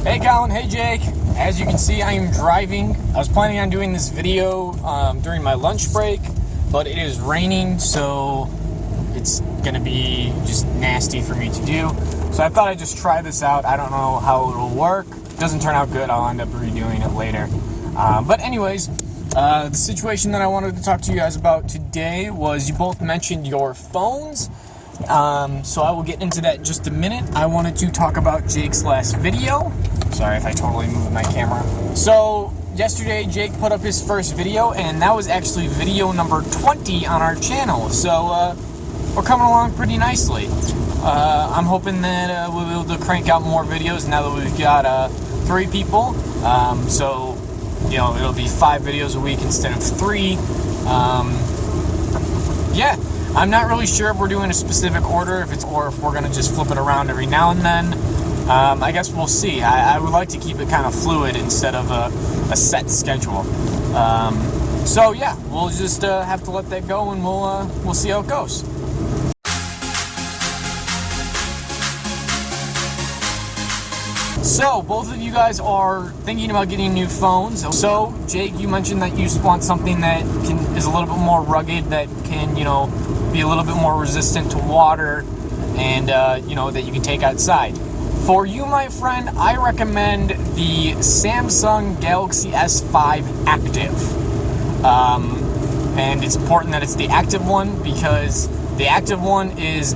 Hey Colin, hey Jake. As you can see, I am driving. I was planning on doing this video during my lunch break, but it is raining, so it's gonna be just nasty for me to do. So I thought I'd just try this out. I don't know how it'll work. If it doesn't turn out good, I'll end up redoing it later. But anyways, the situation that I wanted to talk to you guys about today was you both mentioned your phones. So I will get into that in just a minute. I wanted to talk about Jake's last video. Sorry if I totally moved my camera. So yesterday Jake put up his first video, and that was actually video number 20 on our channel. So we're coming along pretty nicely. I'm hoping that we'll be able to crank out more videos now that we've got 3 people. So you know, it'll be 5 videos a week instead of 3. Yeah. I'm not really sure if we're doing a specific order, or if we're gonna just flip it around every now and then. I guess we'll see. I would like to keep it kind of fluid instead of a set schedule. So yeah, we'll just have to let that go, and we'll see how it goes. So, both of you guys are thinking about getting new phones. So, Jake, you mentioned that you want something that is a little bit more rugged, that can, you know, be a little bit more resistant to water, and, you know, that you can take outside. For you, my friend, I recommend the Samsung Galaxy S5 Active. And it's important that it's the active one, because the active one is,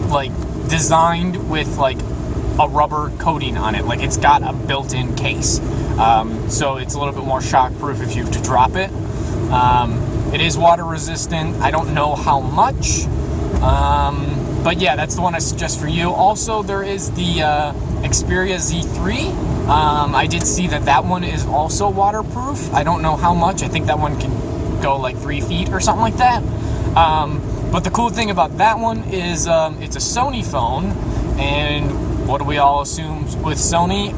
like, designed with, like, a rubber coating on it. Like, it's got a built-in case, so it's a little bit more shock proof if you have to drop it. It is water resistant. I don't know how much, but yeah, that's the one I suggest for you. Also, there is the Xperia Z3. I did see that one is also waterproof. I don't know how much. I think that one can go like 3 feet or something like that. But the cool thing about that one is it's a Sony phone, and what do we all assume with Sony?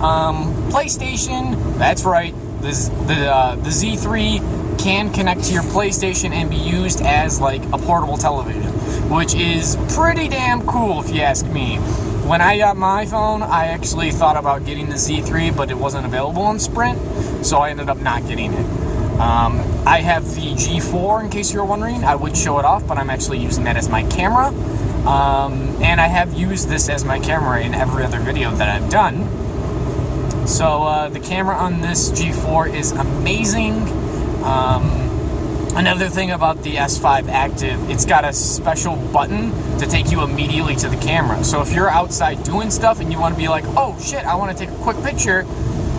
PlayStation. That's right. The Z3 can connect to your PlayStation and be used as like a portable television, which is pretty damn cool if you ask me. When I got my phone, I actually thought about getting the Z3, but it wasn't available on Sprint, so I ended up not getting it. I have the G4, in case you're wondering. I would show it off, but I'm actually using that as my camera. And I have used this as my camera in every other video that I've done. So the camera on this G4 is amazing. Another thing about the S5 Active, it's got a special button to take you immediately to the camera. So if you're outside doing stuff and you want to be like, oh shit, I want to take a quick picture,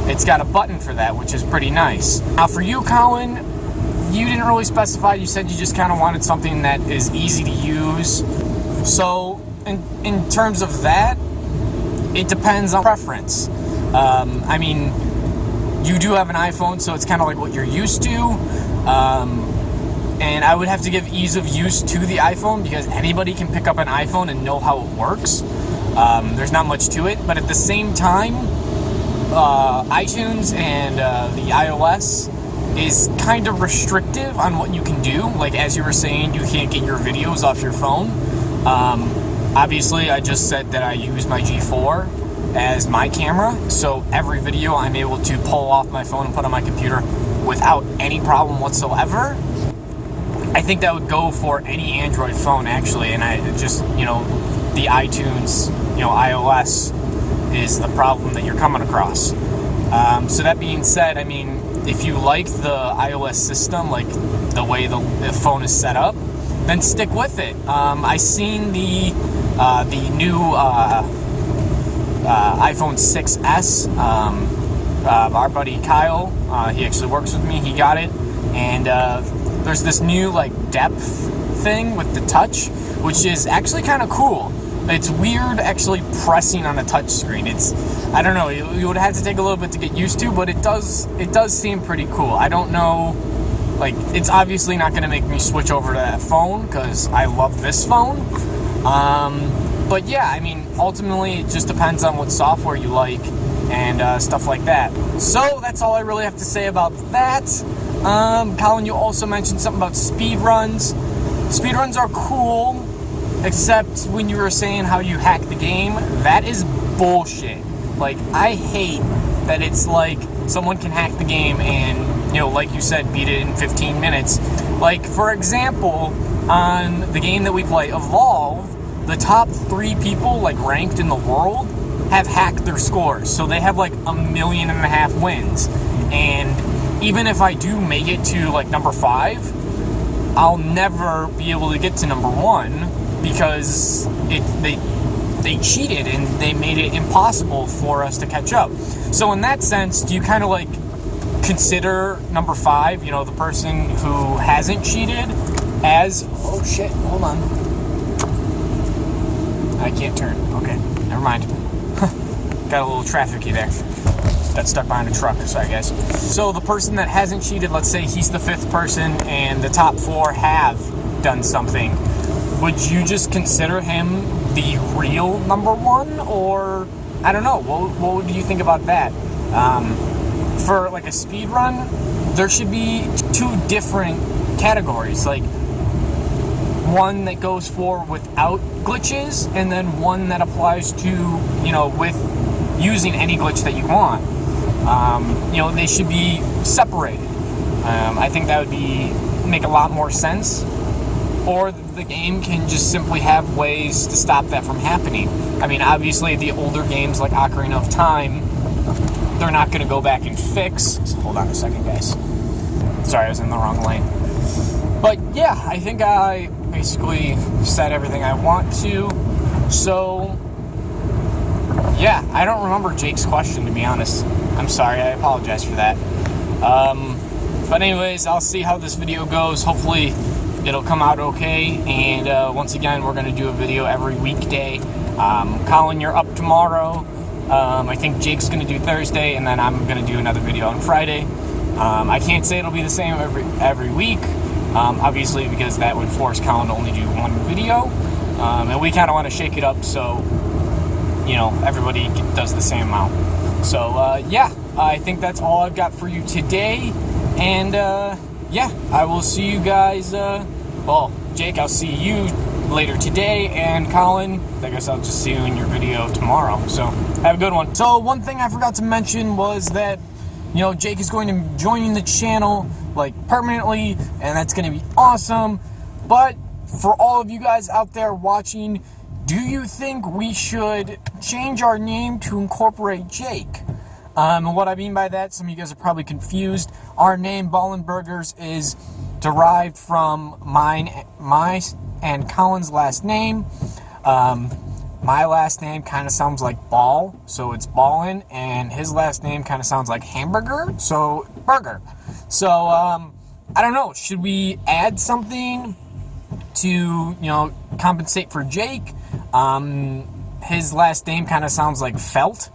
it's got a button for that, which is pretty nice. Now for you, Colin, you didn't really specify. You said you just kind of wanted something that is easy to use. So in terms of that, it depends on preference. I mean, you do have an iPhone, so it's kind of like what you're used to. And I would have to give ease of use to the iPhone, because anybody can pick up an iPhone and know how it works. There's not much to it, but at the same time, iTunes and the iOS is kind of restrictive on what you can do. Like, as you were saying, you can't get your videos off your phone. Obviously, I just said that I use my G4 as my camera, so every video I'm able to pull off my phone and put on my computer without any problem whatsoever. I think that would go for any Android phone, actually, and I just, you know, the iTunes, you know, iOS is the problem that you're coming across. So that being said, I mean, if you like the iOS system, like the way the phone is set up, then stick with it. I seen the new iPhone 6S. Our buddy Kyle, he actually works with me. He got it, and there's this new like depth thing with the touch, which is actually kind of cool. It's weird actually pressing on a touch screen. I don't know, you would have to take a little bit to get used to, but it does seem pretty cool. I don't know, like, it's obviously not going to make me switch over to that phone, because I love this phone. But yeah, I mean, ultimately it just depends on what software you like and stuff like that. So that's all I really have to say about that. Colin, you also mentioned something about speedruns. Speedruns are cool, except when you were saying how you hack the game. That is bullshit. Like, I hate that it's like someone can hack the game and, you know, like you said, beat it in 15 minutes. Like, for example, on the game that we play, Evolve, the top 3 people, like, ranked in the world have hacked their scores. So they have, like, 1.5 million wins. And even if I do make it to, like, number 5, I'll never be able to get to number 1 because they cheated and they made it impossible for us to catch up. So in that sense, do you kind of like consider number 5, you know, the person who hasn't cheated as, oh shit, hold on, I can't turn, okay, never mind. Got a little trafficy there. Got stuck behind a truck, sorry guys. So the person that hasn't cheated, let's say he's the 5th person and the top 4 have done something. Would you just consider him the real number 1? Or, I don't know, what do you think about that? For like a speed run, there should be 2 different categories. Like, one that goes for without glitches, and then one that applies to, you know, with using any glitch that you want. You know, they should be separated. I think that would make a lot more sense. Or the game can just simply have ways to stop that from happening. I mean, obviously, the older games like Ocarina of Time, they're not going to go back and fix. Hold on a second, guys. Sorry, I was in the wrong lane. But yeah, I think I basically said everything I want to. So, yeah, I don't remember Jake's question, to be honest. I'm sorry, I apologize for that. But anyways, I'll see how this video goes. Hopefully it'll come out okay, and once again, we're going to do a video every weekday. Colin, you're up tomorrow. I think Jake's going to do Thursday, and then I'm going to do another video on Friday. I can't say it'll be the same every week, obviously, because that would force Colin to only do 1 video, and we kind of want to shake it up so, you know, everybody does the same amount. So, yeah, I think that's all I've got for you today, and yeah, I will see you guys, well, Jake, I'll see you later today, and Colin, I guess I'll just see you in your video tomorrow, so have a good one. So one thing I forgot to mention was that, you know, Jake is going to be joining the channel, like, permanently, and that's going to be awesome. But for all of you guys out there watching, do you think we should change our name to incorporate Jake? And what I mean by that, some of you guys are probably confused. Our name, Ballin'Burgers, is derived from my and Colin's last name. My last name kind of sounds like ball, so it's Ballin', and his last name kind of sounds like hamburger, so burger. So, I don't know, should we add something to, you know, compensate for Jake? His last name kind of sounds like felt.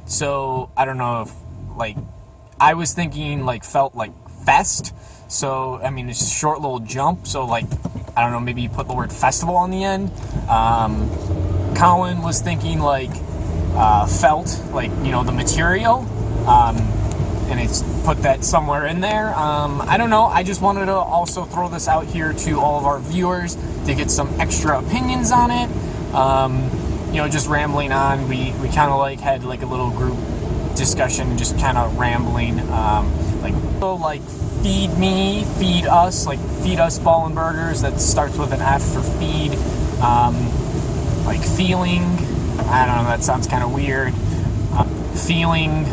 So, I don't know if, like, I was thinking, like, felt like fest. So, I mean, it's a short little jump. So, like, I don't know, maybe you put the word festival on the end. Colin was thinking, like, felt, like, you know, the material. And it's put that somewhere in there. I don't know. I just wanted to also throw this out here to all of our viewers to get some extra opinions on it. You know, just rambling on. We kind of like had like a little group discussion, just kind of rambling. Like feed me, feed us, like feed us Ballin'Burgers. That starts with an F for feed. Like feeling. I don't know. That sounds kind of weird. Feeling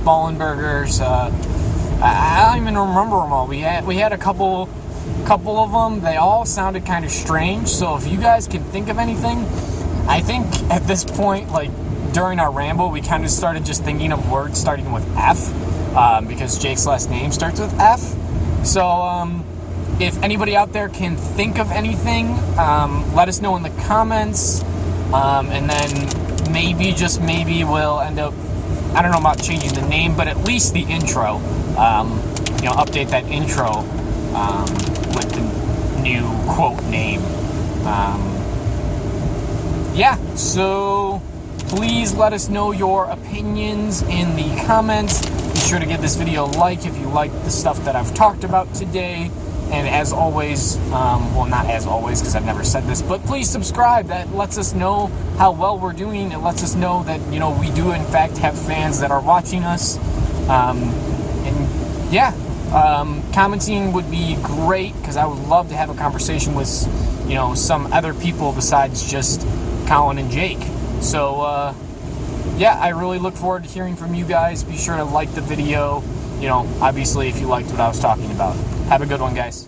Ballin'Burgers. I don't even remember them all. We had a couple of them. They all sounded kind of strange. So if you guys can think of anything. I think at this point, like, during our ramble, we kind of started just thinking of words starting with F, because Jake's last name starts with F. So, if anybody out there can think of anything, let us know in the comments, and then maybe, just maybe, we'll end up, I don't know about changing the name, but at least the intro, you know, update that intro, with the new quote name. Yeah, so please let us know your opinions in the comments. Be sure to give this video a like if you like the stuff that I've talked about today. And as always, well, not as always because I've never said this, but please subscribe. That lets us know how well we're doing. It lets us know that, you know, we do in fact have fans that are watching us. And yeah, commenting would be great because I would love to have a conversation with, you know, some other people besides just Colin and Jake. So yeah, I really look forward to hearing from you guys. Be sure to like the video. You know, obviously, if you liked what I was talking about. Have a good one, guys.